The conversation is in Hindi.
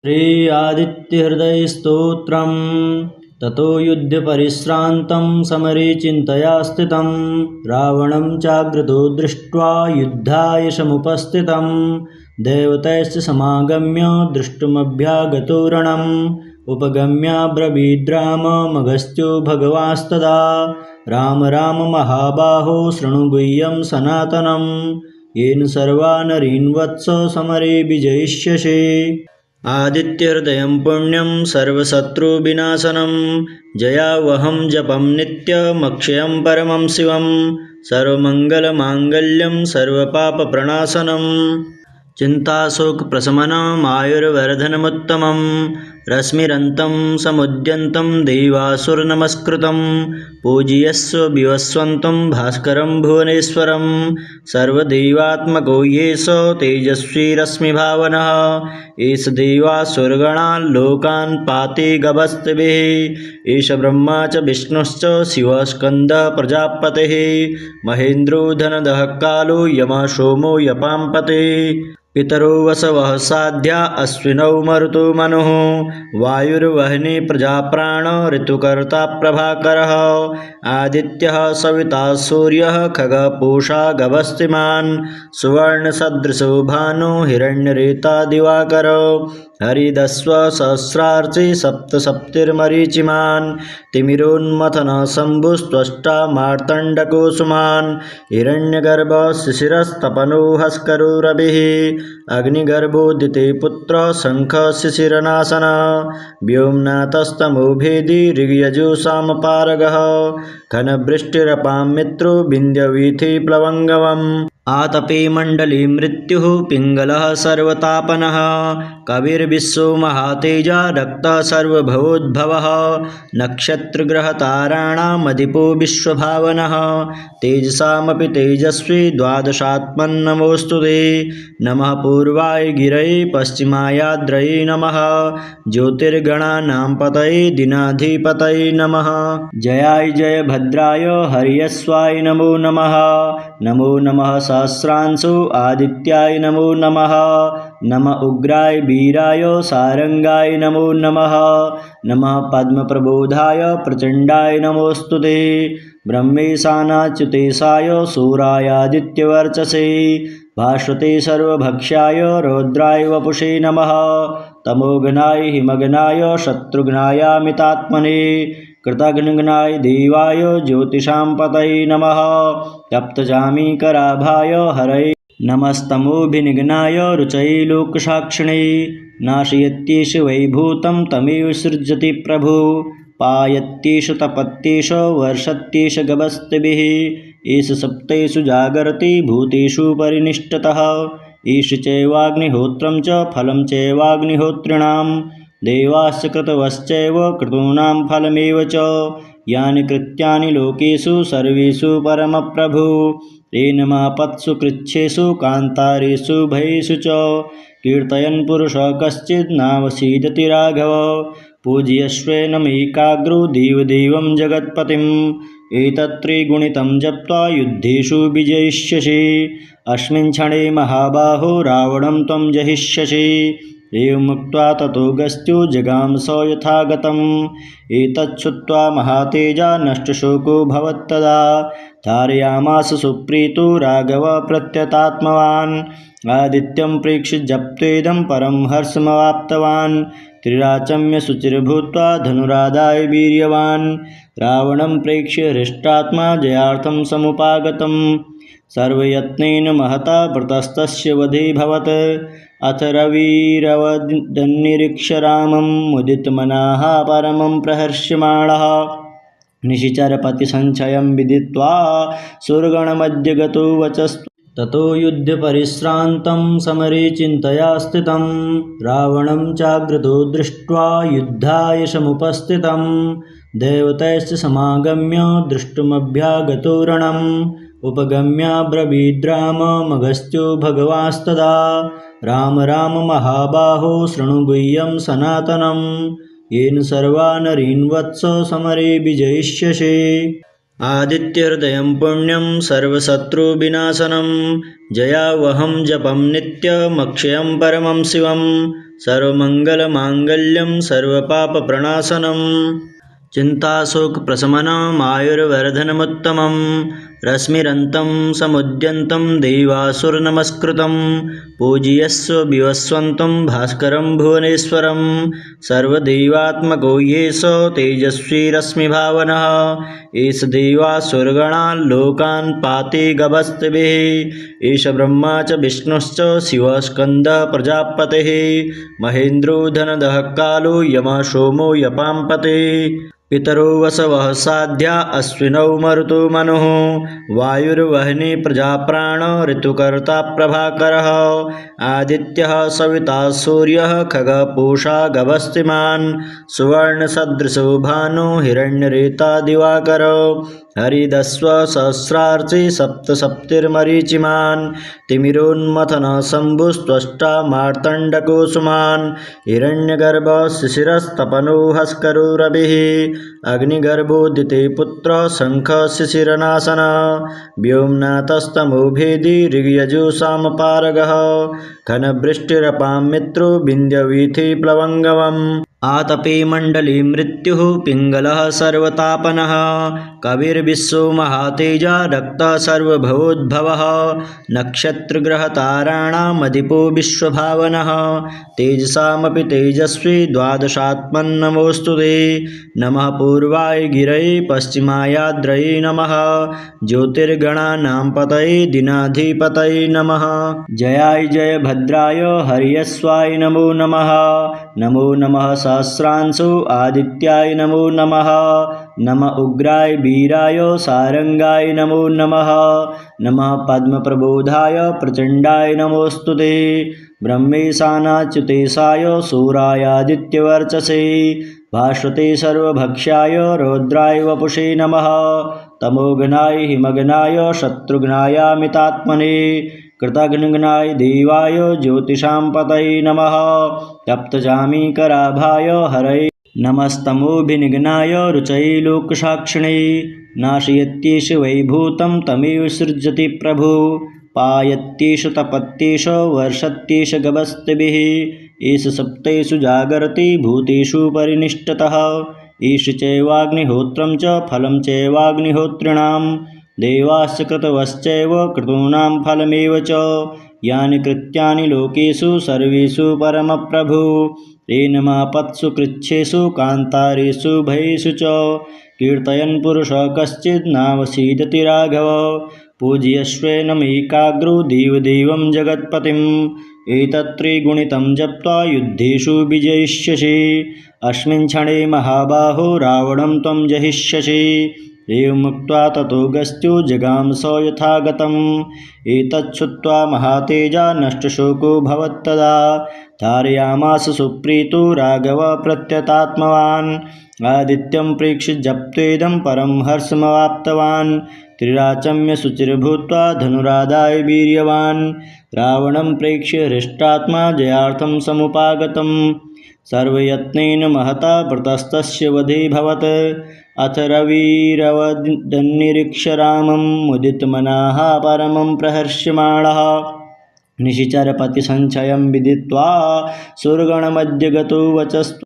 श्री आदित्यहृदयस्तोत्रम् ततो युद्धपरिश्रान्तं समरे चिन्तया स्थितं रावणं चाग्रतो दृष्ट्वा युद्धाय समुपस्थितं देवतैश्च समागम्य दृष्टुमभ्यागतो रणम् उपगम्याब्रवीद्राममगस्त्यो भगवास्तदा राम राम महाबाहो शृणु गुह्यं सनातनं येन सर्वा नरीन् वत्स समरे विजयिष्यसे। आदित्यहृदयं पुण्यं सर्वशत्रुविनाशनं जयावहं जपं नित्यमक्षयं परमं शिवं सर्वमङ्गलमाङ्गल्यं सर्वपापप्रणाशनं चिन्ताशोकप्रशमनमायुर्वर्धनमुत्तमं रश्मिरन्तं समुद्यन्तं देवासुरनमस्कृतं पूज्यस्व विवस्वन्तं भास्करं भुवनेश्वरं सर्वदेवात्मको येष तेजस्वी रश्मिभावनः एष देवासुरगणान् लोकान् पाति गभस्तिभिः एष ब्रह्मा च विष्णुश्च शिवः स्कन्दः प्रजापतिः महेन्द्रो धनदः कालो यमः सोमो यपाम्पते पितरो वसवः साध्या अश्विनौ मरुतो मनुः वायुर्वह्नि प्रजाप्राण ऋतुकर्ता प्रभाकरः आदित्यः सविता सूर्यः खगः पूषा गभस्तिमान् सुवर्णसदृशो भानु हिरण्यरेता दिवाकरो हरिदस्व सहस्रार्चि सप्तसप्तिर्मरीचिमान् तिमिरोन्मथन शम्भुस्त्वष्टा मार्तण्डकुसुमान् हिरण्यगर्भः शिशिरस्तपनो हस्करो रविः अग्निगर्भोदिते पुत्र शङ्खः शिशिरनाशनः व्योमनाथस्तमो भेदी ऋग्यजुषामपारगः घनवृष्टिरपां मित्रो विन्ध्यवीथि प्लवङ्गमम् आतपे मण्डले मृत्युः पिङ्गलः सर्वतापनः कविर्विश्वो महातेजा रक्तः सर्वभवोद्भवः नक्षत्रग्रहताराणामधिपो विश्वभावनः तेजसामपि तेजस्वी द्वादशात्मन्नमोऽस्तु ते नमः पूर्वाय गिरये पश्चिमायाद्रये नमः ज्योतिर्गणानां पतये दिनाधिपतये नमः जयाय जय भद्राय हर्यश्वाय नमो नमः नमो नमः सहस्रांशु आदित्याय नमो नमः नम उग्राय वीराय सारंगाय नमो नमः नमः पद्मप्रबोधाय प्रचण्डाय नमोऽस्तु ते ब्रह्मेशानाच्युतेशाय सूरायादित्यवर्चसे भास्वते सर्वभक्ष्याय रौद्राय वपुषे नमः तमोघ्नाय हिमघ्नाय शत्रुघ्नायामितात्मने कृतघ्नघ्नाय देवाय ज्योतिषां पतये नमः तप्तजामीकराभाय हरये नमस्तमोभिनिघ्नाय रुचये लोकसाक्षिणे नाशयत्येष वैभूतं तमेव सृजति प्रभु पायत्येष तपत्येष वर्षत्येष गभस्तिभिः एष सप्तेषु जागर्ति भूतेषु परिनिष्ठतः एष चैवाग्निहोत्रं च फलं चैवाग्निहोत्रिणां देवाश्च कृतवश्चैव क्रतूनां फलमेव च यानि कृत्यानि लोकेषु सर्वेषु परमप्रभु येन मापत्सु कृच्छ्रेषु कान्तारेषु भयेषु च कीर्तयन् पुरुषः कश्चित् नावसीदति राघव पूज्यस्वेनमैकाग्रो देवदेवं जगत्पतिम् एतत्त्रिगुणितं जप्त्वा युद्धेषु विजयिष्यसि अस्मिन् क्षणे महाबाहो रावणं त्वं जहिष्यसि एवमुक्त्वा ततो गस्त्यो जगाम स यथागतम् एतच्छ्रुत्वा महातेजा नष्टशोको भवत्तदा धारयामास सुप्रीतो राघव प्रत्यतात्मवान् आदित्यं प्रेक्ष्य जप्तेदं परं हर्षमवाप्तवान् त्रिराचम्य शुचिर्भूत्वा धनुरादाय वीर्यवान् रावणं प्रेक्ष्य हृष्टात्मा जयार्थं समुपागतम् सर्वयत्नेन महता व्रतस्तस्य वधेऽभवत् अथ रविरवदन्निरीक्ष्य रामं मुदितमनः परमं प्रहर्ष्यमाणः निशिचरपतिसञ्चयं विदित्वा सुरगणमध्य गतो वचस्तु ततो युद्धपरिश्रान्तं समरे चिन्तया स्थितं रावणं चाग्रतो दृष्ट्वा युद्धाय समुपस्थितं देवतैश्च समागम्य दृष्टुमभ्यागतो रणम् उपगम्याब्रवीद्राममगस्त्यो भगवास्तदा राम राम महाबाहो शृणु गुह्यं सनातनं येन सर्वा नरीन् वत्स समरे विजयिष्यसे। आदित्यहृदयं पुण्यं सर्वशत्रुविनाशनं जयावहं जपं नित्यमक्षयं परमं शिवं सर्वमङ्गलमाङ्गल्यं सर्वपापप्रणाशनं चिन्ताशोकप्रशमनम् आयुर्वर्धनमुत्तमं रश्मिरन्तं समुद्यन्तं देवासुरनमस्कृतं पूज्यस्व विवस्वन्तं भास्करं भुवनेश्वरं सर्वदेवात्मको येष तेजस्वी रश्मिभावनः एष देवासुरगणान् लोकान् पाति गभस्तिभिः एष ब्रह्मा च विष्णुश्च शिवः स्कन्दः प्रजापतिः महेन्द्रो धनदः कालो यमः सोमो यपाम्पते पितरो वसवः साध्या अश्विनौ मरुतो मनुः वायुर्वह्नि प्रजाप्राण ऋतुकर्ता प्रभाकरः आदित्यः सविता सूर्यः खगः पूषा गभस्तिमान् सुवर्णसदृशो भानु हिरण्यरेता दिवाकरो हरिदस्व सहस्रार्चि सप्तसप्तिर्मरीचिमान् तिमिरोन्मथन शम्भुस्त्वष्टा मार्तण्डकुसुमान् हिरण्यगर्भः शिशिरस्तपनो हस्करो रविः अग्निगर्भोदिते पुत्र शङ्ख शिशिरनाशन व्योम्नाथस्तमो भेदी ऋग्यजुषामपारगः घनवृष्टिरपां मित्रो विन्ध्यवीथि प्लवङ्गमम् आतपे मण्डले मृत्युः पिङ्गलः सर्वतापनः कविर्विश्वो महातेजा रक्तः सर्वभवोद्भवः नक्षत्रग्रहताराणामधिपो विश्वभावनः तेजसामपि तेजस्वी द्वादशात्मन्नमोऽस्तु ते नमः पूर्वाय गिरये पश्चिमायाद्रये नमः ज्योतिर्गणानां पतये दिनाधिपतये नमः जयाय जय भद्राय हर्यस्वाय नमो नमः नमो नमः सहस्रांशो आदित्याय नमो नमः नमः उग्राय वीराय सारंगाय नमो नमः नमः पद्मप्रबोधाय प्रचण्डाय नमोऽस्तु ते ब्रह्मेशानाच्युतेशाय सूरायादित्यवर्चसे भास्वते सर्वभक्ष्याय रौद्राय वपुषे नमः तमोघ्नाय हिमघ्नाय शत्रुघ्नायामितात्मने कृतघ्नघ्नाय देवाय ज्योतिषां पतये नमः तप्तजामीकराभाय हरये नमस्तमोभिनिघ्नाय रुचये लोकसाक्षिणे नाशयत्येष वैभूतं तमेव सृजति प्रभु पायत्येष तपत्येष वर्षत्येष गभस्तिभिः एष सप्तेषु जागर्ति भूतेषु परिनिष्ठतः एष चैवाग्निहोत्रं च फलं चैवाग्निहोत्रिणां देवाश्च कृतवश्चैव क्रतूनां फलमेव च यानि कृत्यानि लोकेषु सर्वेषु परमप्रभु येन मापत्सु कृच्छ्रेषु कान्तारेषु भयेषु च कीर्तयन् पुरुषः कश्चित् नावसीदति राघव पूज्यस्वेनमेकाग्रो देवदेवं जगत्पतिम् एतत्त्रिगुणितं जप्त्वा युद्धेषु विजयिष्यसि अस्मिन् क्षणे महाबाहो रावणं त्वं जहिष्यसि एवमुक्त्वा ततो गस्त्यो जगाम स यथागतम् एतच्छ्रुत्वा महातेजा नष्टशोको भवत्तदा धारयामास सुप्रीतो राघव प्रत्यतात्मवान् आदित्यं प्रेक्ष्य जप्तेदं परं हर्षमवाप्तवान् त्रिराचम्य शुचिर्भूत्वा धनुरादाय वीर्यवान् रावणं प्रेक्ष्य हृष्टात्मा जयार्थं समुपागतम् सर्वयत्नेन महता व्रतस्तस्य वधेऽभवत् अथ रविरवदन्निरीक्ष्य रामं मुदितमनाः परमं प्रहर्ष्यमाणः निशिचरपतिसञ्चयं विदित्वा सुरगणमध्य गतो वचस्तु